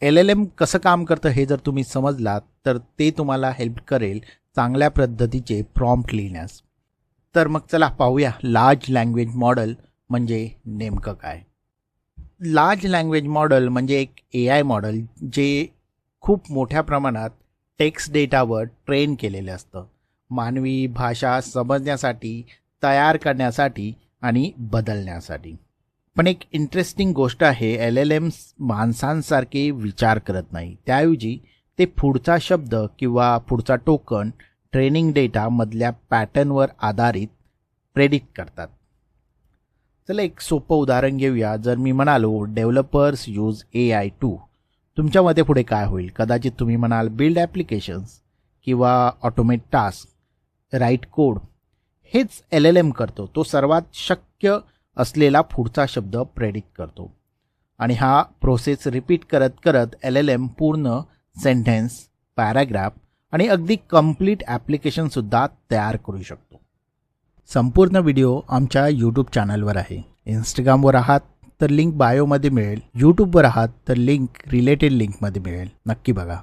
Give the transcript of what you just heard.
L L M कसं काम करतं हे जर तुम्ही समजलात तर ते तुम्हाला हेल्प करेल चांगल्या पद्धतीचे प्रॉम्प्ट लिहिण्यास. तर मग चला पाहूया लार्ज लँग्वेज मॉडेल म्हणजे नेमकं काय. लार्ज लँग्वेज मॉडेल म्हणजे एक ए आय मॉडेल जे खूप मोठ्या प्रमाणात टेक्स्ट डेटावर ट्रेन केलेलं असतं, मानवी भाषा समजण्यासाठी, तयार करण्यासाठी आणि बदलण्यासाठी. पण एक इंटरेस्टिंग गोष्ट आहे, एल एल एम्स माणसांसारखे विचार करत नाही. त्याऐवजी ते पुढचा शब्द किंवा पुढचा टोकन ट्रेनिंग डेटामधल्या पॅटर्नवर आधारित प्रेडिक्ट करतात. चला एक सोपं उदाहरण घेऊया. जर मी म्हणालो developers use A I to, तुमच्या मते पुढे काय होईल? कदाचित तुम्ही म्हणाल बिल्ड ॲप्लिकेशन्स किंवा ऑटोमेट टास्क, राईट कोड. हेच एल एल एम करतो. तो सर्वात शक्य असलेला पुढचा शब्द प्रेडिक्ट करतो आणि हा प्रोसेस रिपीट करत करत एल एल एम पूर्ण सेंटेन्स, पॅराग्राफ आणि अगदी कंप्लीट ॲप्लिकेशनसुद्धा तयार करू शकतो. संपूर्ण व्हिडिओ आमच्या यूट्यूब चॅनलवर आहे. इंस्टाग्रामवर आहात तर लिंक बायोमध्ये मिळेल, यूट्यूबवर आहात तर लिंक रिलेटेड लिंकमध्ये मिळेल. नक्की बघा.